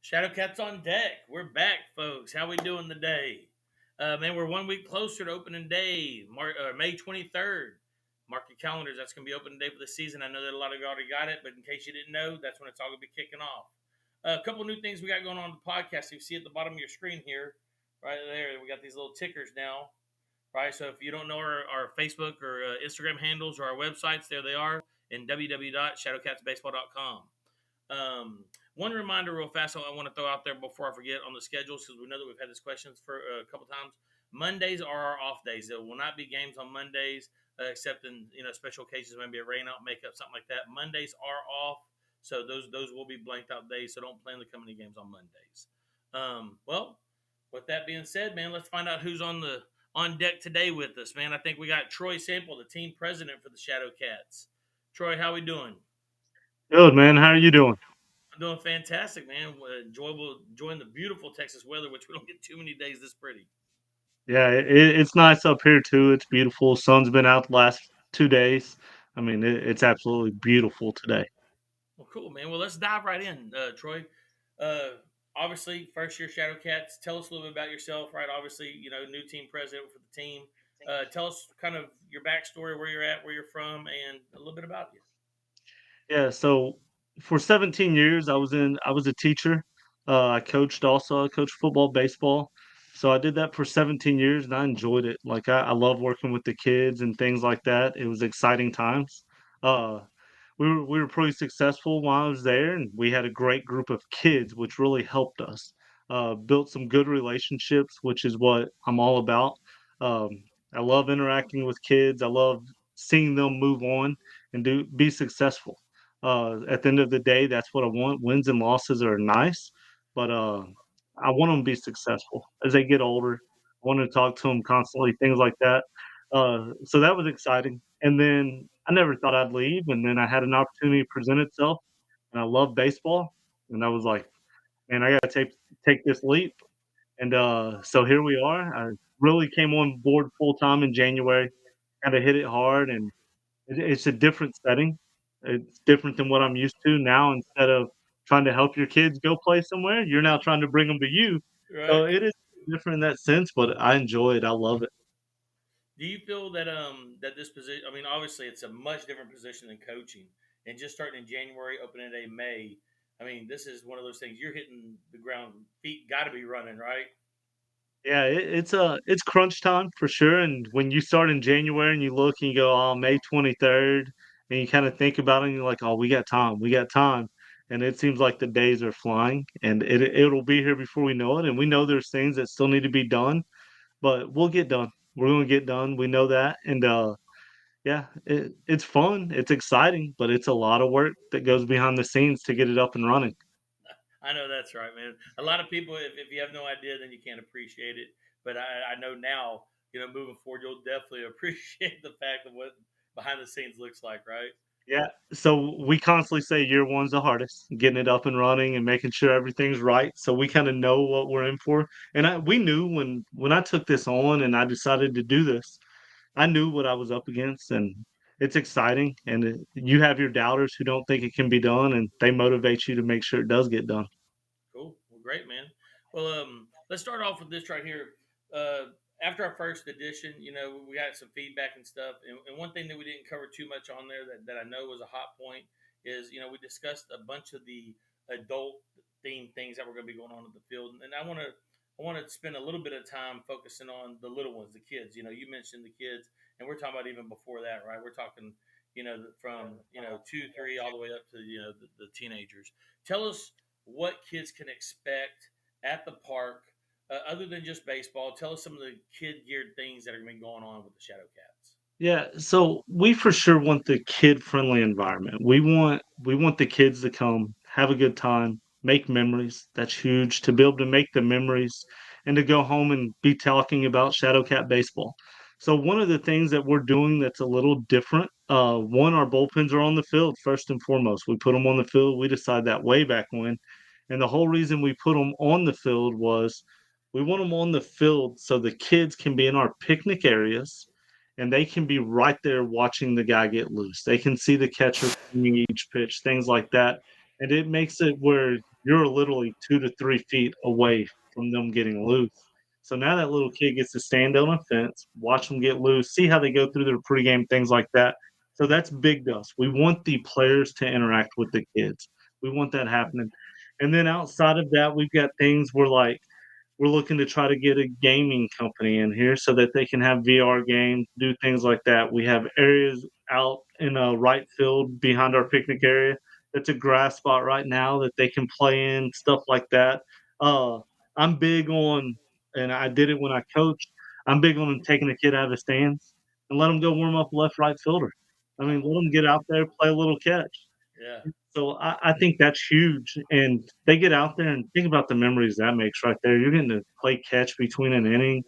Shadowcats on deck. We're back, folks. How we doing today? Man, we're 1 week closer to opening day, May 23rd. Mark your calendars. That's going to be opening day for the season. I know that a lot of you already got it, but in case you didn't know, that's when it's all going to be kicking off. A couple new things we got going on the podcast. You see at the bottom of your screen here, right there, we got these little tickers now, right? So if you don't know our Facebook or Instagram handles or our websites, there they are in www.shadowcatsbaseball.com. One reminder, real fast, I want to throw out there before I forget on the schedules because we know that we've had these questions for a couple times. Mondays are our off days. There will not be games on Mondays, except in special cases, maybe a rain out makeup, something like that. Mondays are off, so those will be blanked out days. So don't plan to come any games on Mondays. Well, with that being said, man, let's find out who's on deck today with us, man. I think we got Troy Sample, the team president for the Shadowcats. Troy, how we doing? Good, man. How are you doing? I'm doing fantastic, man. Enjoyable, enjoying the beautiful Texas weather, which we don't get too many days this pretty. Yeah, it's nice up here too. It's beautiful. Sun's been out the last 2 days. I mean, it's absolutely beautiful today. Well, cool, man. Well, let's dive right in, Troy. Uh, Obviously, first year Shadowcats. Tell us a little bit about yourself, right? Obviously, new team president for the team. Tell us kind of your backstory, where you're at, where you're from, and a little bit about you. Yeah, so for 17 years, I was a teacher. I coached also. I coached football, baseball. So I did that for 17 years, and I enjoyed it. Like I love working with the kids and things like that. It was exciting times. Uh, we were pretty successful while I was there, and we had a great group of kids, which really helped us. Built some good relationships, which is what I'm all about. Um, I love interacting with kids. I love seeing them move on and do be successful. At the end of the day, that's what I want. Wins and losses are nice, but I want them to be successful as they get older. I want to talk to them constantly, things like that. So that was exciting. And then I never thought I'd leave, and then I had an opportunity present itself, and I love baseball, and I was like, man, I got to take this leap. And so here we are. I really came on board full time in January. Kind of hit it hard, and it's a different setting. It's different than what I'm used to now. Instead of trying to help your kids go play somewhere, you're now trying to bring them to you. Right? So it is different in that sense, but I enjoy it. I love it. Do you feel that this position? I mean, obviously, it's a much different position than coaching, and just starting in January, opening day May. I mean, this is one of those things. You're hitting the ground, feet got to be running, right? Yeah, it's crunch time for sure. And when you start in January and you look and you go, oh, May 23rd, and you kind of think about it, and you're like, oh, we got time. And it seems like the days are flying, and it'll be here before we know it. And we know there's things that still need to be done, but we'll get done. We're gonna get done. We know that. And yeah, it's fun. It's exciting, but it's a lot of work that goes behind the scenes to get it up and running. I know that's right, man. A lot of people, if you have no idea, then you can't appreciate it. But I know now, moving forward, you'll definitely appreciate the fact of what behind the scenes looks like, right? Yeah. So we constantly say year one's the hardest, getting it up and running and making sure everything's right. So we kind of know what we're in for. And we knew when I took this on and I decided to do this, I knew what I was up against, and it's exciting. And you have your doubters who don't think it can be done, and they motivate you to make sure it does get done. Cool. Well, great, man. Well, let's start off with this right here. After our first edition, we got some feedback and stuff. And one thing that we didn't cover too much on there that I know was a hot point is, we discussed a bunch of the adult themed things that were going to be going on at the field. And I want to spend a little bit of time focusing on the little ones, the kids. You mentioned the kids, and we're talking about even before that, right? We're talking, from 2, 3, all the way up to the teenagers. Tell us what kids can expect at the park, other than just baseball. Tell us some of the kid geared things that are going to be going on with the Shadowcats. Yeah, so we for sure want the kid-friendly environment. We want the kids to come, have a good time, make memories. That's huge to be able to make the memories and to go home and be talking about Shadowcat baseball. So one of the things that we're doing that's a little different, one, our bullpens are on the field first and foremost. We put them on the field. We decided that way back when, and the whole reason we put them on the field was we want them on the field so the kids can be in our picnic areas and they can be right there watching the guy get loose. They can see the catcher swinging each pitch, things like that. And it makes it where you're literally 2 to 3 feet away from them getting loose. So now that little kid gets to stand on a fence, watch them get loose, see how they go through their pregame, things like that. So that's big to us. We want the players to interact with the kids. We want that happening. And then outside of that, we've got things where like we're looking to try to get a gaming company in here so that they can have VR games, do things like that. We have areas out in a right field behind our picnic area. That's a grass spot right now that they can play in, stuff like that. Uh, I'm big on, and I did it when I coached. I'm big on taking a kid out of the stands and let them go warm up left, right fielder. I mean, let them get out there, play a little catch. Yeah. So I think that's huge, and they get out there and think about the memories that makes right there. You're getting to play catch between an inning.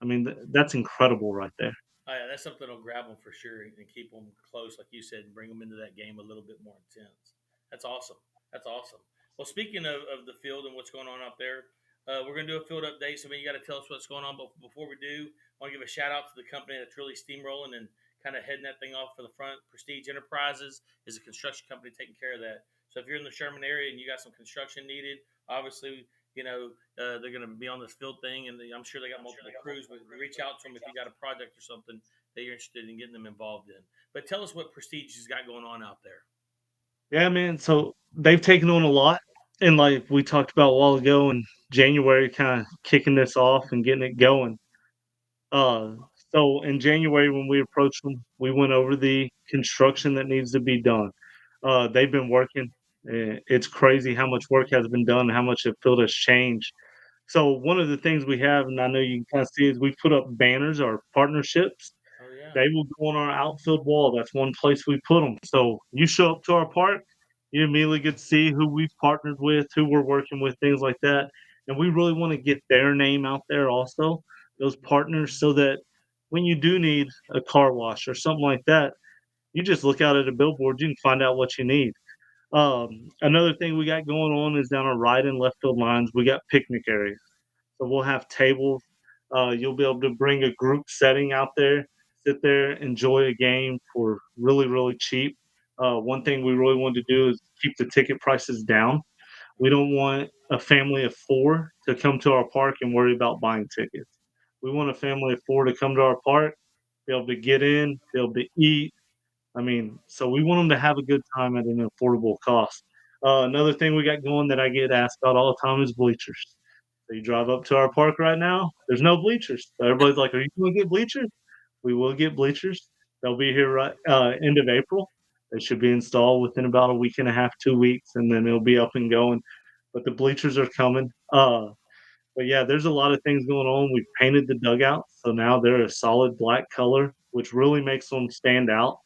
I mean, that's incredible right there. Oh, yeah, that's something that'll grab them for sure and keep them close, like you said, and bring them into that game a little bit more intense. That's awesome. That's awesome. Well, speaking of the field and what's going on out there, we're going to do a field update. So, man, you got to tell us what's going on. But before we do, I want to give a shout out to the company that's really steamrolling and kind of heading that thing off for the front. Prestige Enterprises is a construction company taking care of that. So, if you're in the Sherman area and you got some construction needed, obviously, they're going to be on this field thing, and I'm sure they got multiple crews. But reach out to them if you got a project or something that you're interested in getting them involved in. But tell us what Prestige has got going on out there. Yeah, man. So they've taken on a lot, and like we talked about a while ago in January, kind of kicking this off and getting it going. Uh, so in January when we approached them, we went over the construction that needs to be done. They've been working. It's crazy how much work has been done, how much the field has changed. So one of the things we have, and I know you can kind of see, is we put up banners, our partnerships. Oh yeah. They will go on our outfield wall. That's one place we put them. So you show up to our park, you immediately get to see who we've partnered with, who we're working with, things like that. And we really want to get their name out there also, those partners, so that when you do need a car wash or something like that, you just look out at a billboard, you can find out what you need. Another thing we got going on is down our right and left field lines, we got picnic areas. So we'll have tables. You'll be able to bring a group setting out there, sit there, enjoy a game for really, really cheap. One thing we really want to do is keep the ticket prices down. We don't want a family of four to come to our park and worry about buying tickets. We want a family of four to come to our park, be able to get in, be able to eat. I mean, so we want them to have a good time at an affordable cost. Another thing we got going that I get asked about all the time is bleachers. So you drive up to our park right now, there's no bleachers. So everybody's like, "Are you gonna get bleachers?" We will get bleachers. They'll be here right end of April. They should be installed within about a week and a half, 2 weeks, and then it'll be up and going. But the bleachers are coming. But yeah, there's a lot of things going on. We've painted the dugouts, so now they're a solid black color, which really makes them stand out.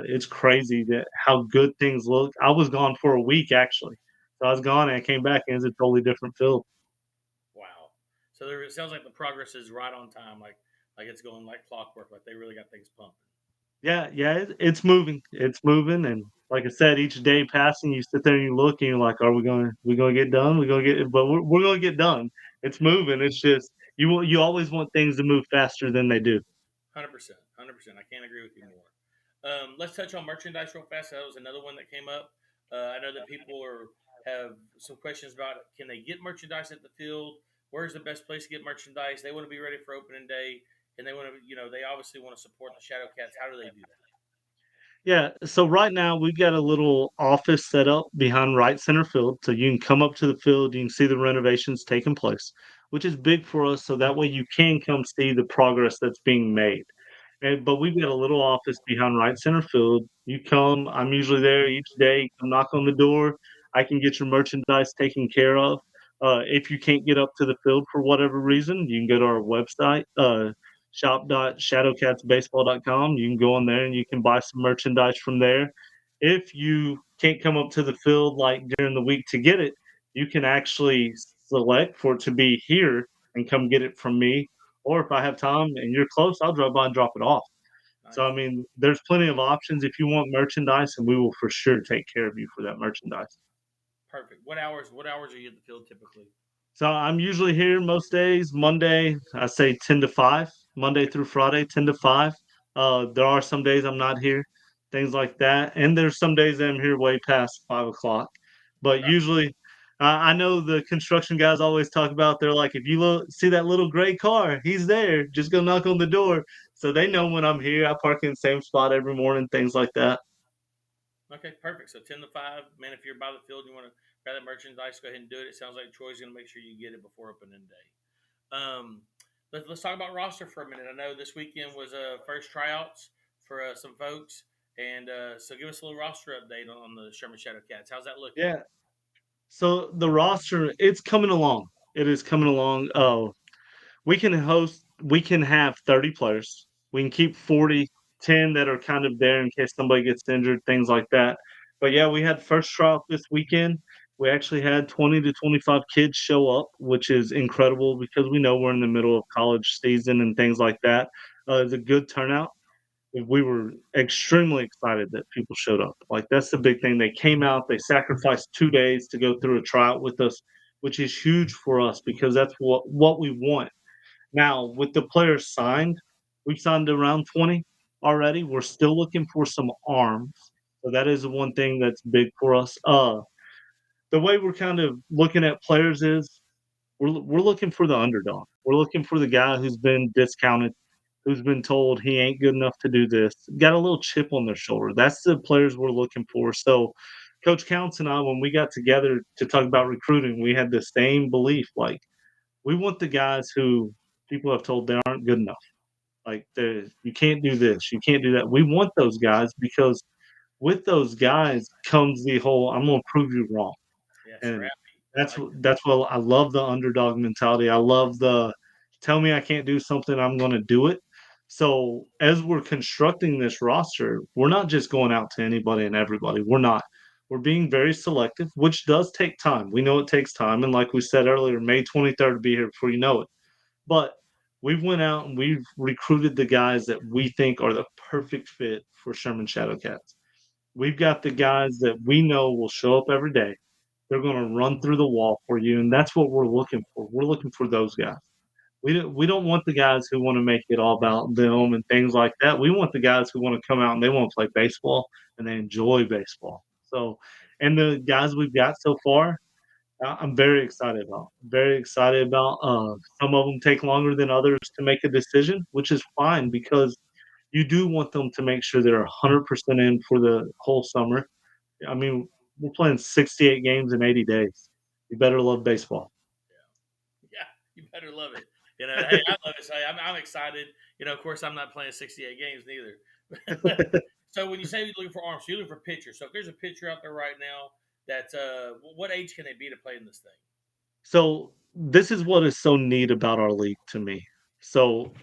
It's crazy that how good things look. I was gone for a week actually. So I was gone and I came back and it's a totally different field. Wow. So there, it sounds like the progress is right on time. Like it's going like clockwork. Like they really got things pumping. Yeah, yeah, it's moving. It's moving, and like I said, each day passing, you sit there and you look, and you're like, "Are we gonna get done? We're gonna get, but we're gonna get done." It's moving. It's just you always want things to move faster than they do. 100%. 100%. I can't agree with you more. Let's touch on merchandise real fast. That was another one that came up. I know that people have some questions about can they get merchandise at the field? Where's the best place to get merchandise? They want to be ready for opening day, and they want to, they obviously want to support the Shadowcats. How do they do that? Yeah, so right now we've got a little office set up behind right center field, so you can come up to the field, you can see the renovations taking place, which is big for us. So that way you can come see the progress that's being made. And but we've got a little office behind right center field. You come, I'm usually there each day. Come knock on the door. I can get your merchandise taken care of. If you can't get up to the field for whatever reason, you can go to our website, shop.shadowcatsbaseball.com. You can go on there and you can buy some merchandise from there. If you can't come up to the field like during the week to get it, you can actually select for it to be here and come get it from me, or if I have time and you're close, I'll drive by and drop it off. So, I Nice. mean, there's plenty of options if you want merchandise, and we will for sure take care of you for that merchandise. Perfect. What hours are you at the field typically? So I'm usually here most days. Monday, I say 10 to 5, Monday through Friday, 10 to 5. There are some days I'm not here, things like that. And there's some days that I'm here way past 5 o'clock. But Okay. usually I know the construction guys always talk about. They're like, if you see that little gray car, he's there. Just go knock on the door. So they know when I'm here. I park in the same spot every morning. Things like that. Okay, perfect. So 10 to 5, man. If you're by the field, and you want to grab that merchandise, go ahead and do it. It sounds like Troy's going to make sure you get it before opening day. Um, let's talk about roster for a minute. I know this weekend was first tryouts for some folks, and so give us a little roster update on the Sherman Shadowcats. How's that looking? Yeah. So the roster, it's coming along. It is coming along. We can have 30 players. We can keep 40, 10 that are kind of there in case somebody gets injured, things like that. But yeah, we had first trial this weekend. We actually had 20 to 25 kids show up, which is incredible because we know we're in the middle of college season and things like that. It's a good turnout. We were extremely excited that people showed up. Like that's the big thing. They came out, they sacrificed 2 days to go through a tryout with us, which is huge for us because that's what we want. Now, with the players signed, we've signed around 20 already. We're still looking for some arms. So that is the one thing that's big for us. The way we're kind of looking at players is we're looking for the underdog. We're looking for the guy who's been discounted, who's been told he ain't good enough to do this, got a little chip on their shoulder. That's the players we're looking for. So, Coach Counts and I, when we got together to talk about recruiting, we had the same belief. Like, we want the guys who people have told they aren't good enough. Like, you can't do this, you can't do that. We want those guys because with those guys comes the whole "I'm gonna prove you wrong." Yeah, And scrappy. I that's like it. that's what I love the underdog mentality. I love the tell me I can't do something, I'm gonna do it. So as we're constructing this roster, we're not just going out to anybody and everybody. We're not. We're being very selective, which does take time. We know it takes time. And like we said earlier, May 23rd to be here before you know it. But we've went out and we've recruited the guys that we think are the perfect fit for Sherman Shadowcats. We've got the guys that we know will show up every day. They're going to run through the wall for you, and that's what we're looking for. We're looking for those guys. We don't want the guys who want to make it all about them and things like that. We want the guys who want to come out and they want to play baseball and they enjoy baseball. So, and the guys we've got so far, I'm very excited about. Very excited about. Some of them take longer than others to make a decision, which is fine because you do want them to make sure they're 100% in for the whole summer. I mean, we're playing 68 games in 80 days. You better love baseball. Yeah, you better love it. Hey, I love it. So I'm excited. Of course, I'm not playing 68 games neither. So when you say you're looking for arms, you're looking for pitchers. So if there's a pitcher out there right now that what age can they be to play in this thing? So this is what is so neat about our league to me. So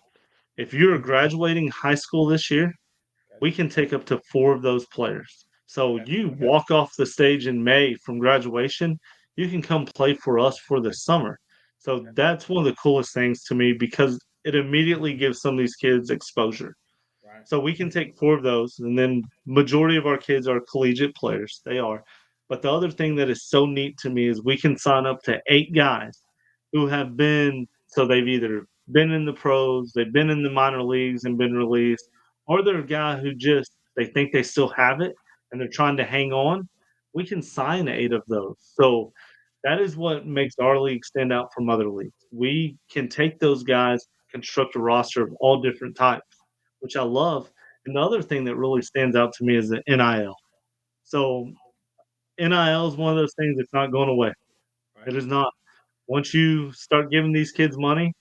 if you're graduating high school this year, Okay, we can take up to 4 of those players. So okay, you walk off the stage in May from graduation, you can come play for us for the summer. So okay, that's one of the coolest things to me because it immediately gives some of these kids exposure. right, So we can take 4 of those, and then majority of our kids are collegiate players. They are. But the other thing that is so neat to me is we can sign up to 8 guys who have been so they've either been in the pros, they've been in the minor leagues and been released, or they're a guy who just they think they still have it and they're trying to hang on. We can sign 8 of those. So that is what makes our league stand out from other leagues. We can take those guys, construct a roster of all different types, which I love. And the other thing that really stands out to me is the NIL. So NIL is one of those things that's not going away. right. It is not. Once you start giving these kids money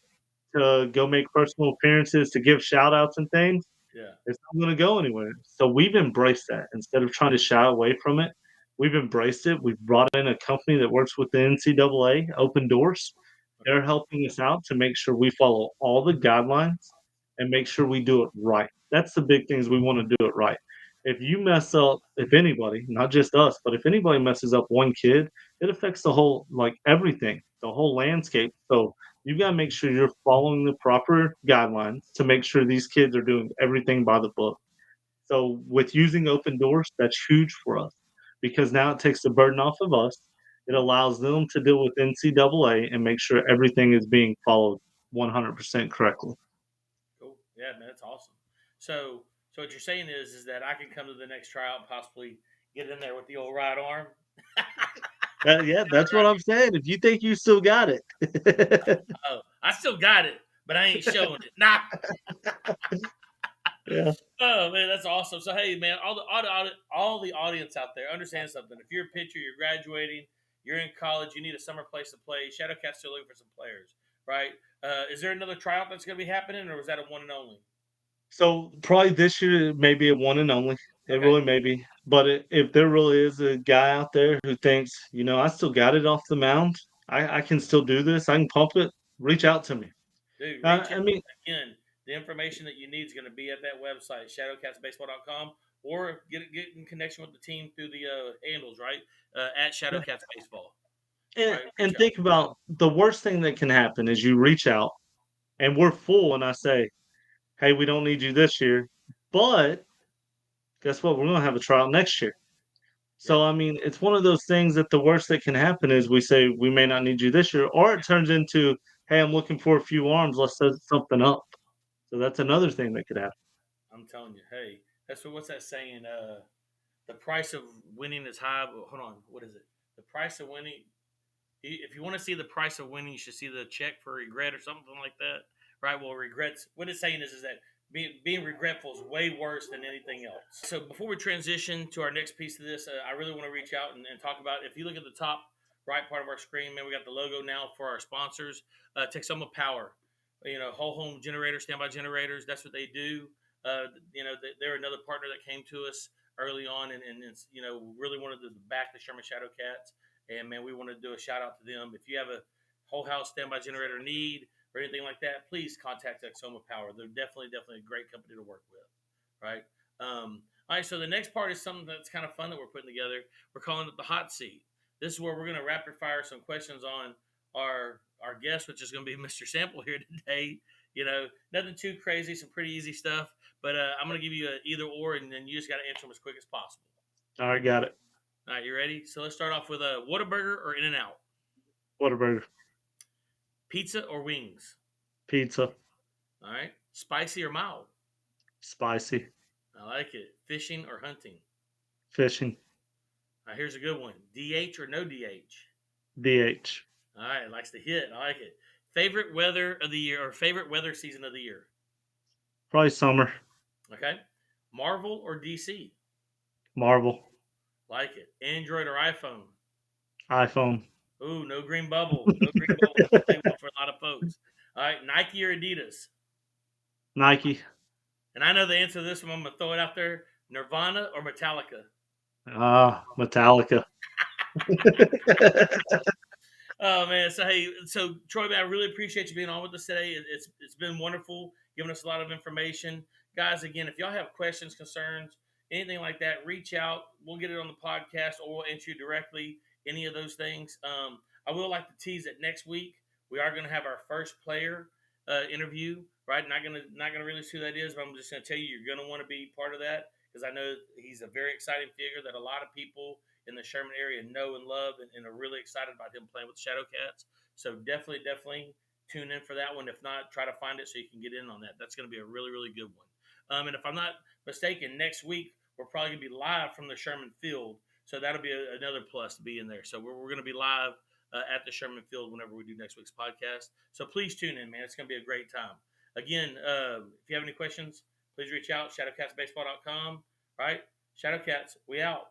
to go make personal appearances, to give shout outs and things, Yeah. it's not gonna go anywhere. So we've embraced that. Instead of trying to shy away from it, we've embraced it. We've brought in a company that works with the NCAA, Open Doors. Okay. They're helping us out to make sure we follow all the guidelines and make sure we do it right. That's the big things we wanna do it right. If you mess up if anybody, not just us, but if anybody messes up one kid, it affects the whole like, everything, the whole landscape. So, you gotta make sure you're following the proper guidelines to make sure these kids are doing everything by the book. So with using open doors, that's huge for us because now it takes the burden off of us. It allows them to deal with NCAA and make sure everything is being followed 100% correctly. Cool. Yeah, man, that's awesome. So what you're saying is that I can come to the next tryout and possibly get in there with the old right arm. Yeah, that's what I'm saying. If you think you still got it. Oh, I still got it, but I ain't showing it. Nah. Yeah. Oh man, that's awesome. So hey, man, all the audience out there, understand something. If you're a pitcher, you're graduating, you're in college, you need a summer place to play. Shadowcats still looking for some players, right? Is there another tryout that's going to be happening, or was that a one and only? So probably this year, maybe a one and only. It Okay, really may be. But if there really is a guy out there who thinks, I still got it off the mound, I can still do this, I can pump it, reach out to me. dude, reach out I mean, again. The information that you need is going to be at that website, shadowcatsbaseball.com, or get in connection with the team through the handles, right? At yeah. Shadowcats Baseball, and, right? Reach and out. think about the worst thing that can happen is you reach out and we're full, and I say, hey, we don't need you this year, but guess what? We're going to have a trial next year. So, Yep. I mean, it's one of those things that the worst that can happen is we say we may not need you this year, or it turns into, hey, I'm looking for a few arms. Let's set something up. So that's another thing that could happen. I'm telling you, hey, that's what's that saying? The price of winning is high. But hold on, what is it? The price of winning. If you want to see the price of winning, you should see the check for regret or something like that, right? Well, regrets. What it's saying is that being regretful is way worse than anything else. So before we transition to our next piece of this, I really want to reach out and talk about. If you look at the top right part of our screen, man, we got the logo now for our sponsors. Texoma Power, whole home generators, standby generators. That's what they do. They're another partner that came to us early on, and it's, really wanted to back the Sherman Shadowcats. And man, we want to do a shout out to them. If you have a whole house standby generator need or anything like that, please contact Exoma Power. They're definitely a great company to work with, right? All right, so the next part is something that's kind of fun that we're putting together. We're calling it the hot seat. This is where we're going to rapid fire some questions on our guest, which is going to be Mr. Sample here today. Nothing too crazy, some pretty easy stuff. But I'm going to give you a either or, and then you just got to answer them as quick as possible. All right, got it. All right, you ready? So let's start off with a Whataburger or In and Out, Whataburger, pizza or wings. pizza, All right, spicy or mild. spicy, I like it. Fishing or hunting. fishing, All right, here's a good one. DH or no DH. DH, All right, likes to hit. I like it. Favorite weather of the year or favorite weather season of the year. probably summer, Okay, Marvel or DC. Marvel, Like it. Android or iPhone. iPhone, Ooh, no green bubble. No green bubble doesn't play well for a lot of folks. All right, Nike or Adidas. Nike, And I know the answer to this one. I'm gonna throw it out there. Nirvana or Metallica. Metallica. Oh man, so hey, so Troy, man, I really appreciate you being on with us today. It's been wonderful, giving us a lot of information, guys. Again, if y'all have questions, concerns, anything like that, reach out. We'll get it on the podcast, or we'll answer you directly. Any of those things. I will like to tease that next week we are going to have our first player interview. Right, not gonna release who that is, but I'm just going to tell you you're going to want to be part of that because I know he's a very exciting figure that a lot of people in the Sherman area know and love and are really excited about him playing with the Shadowcats. So definitely tune in for that one. If not, try to find it so you can get in on that. That's going to be a really good one. And if I'm not mistaken, next week we're probably going to be live from the Sherman Field. So that'll be another plus to be in there. So we're going to be live at the Sherman Field whenever we do next week's podcast. So please tune in, man. It's going to be a great time. Again, if you have any questions, please reach out, shadowcatsbaseball.com. Right? Shadowcats, we out.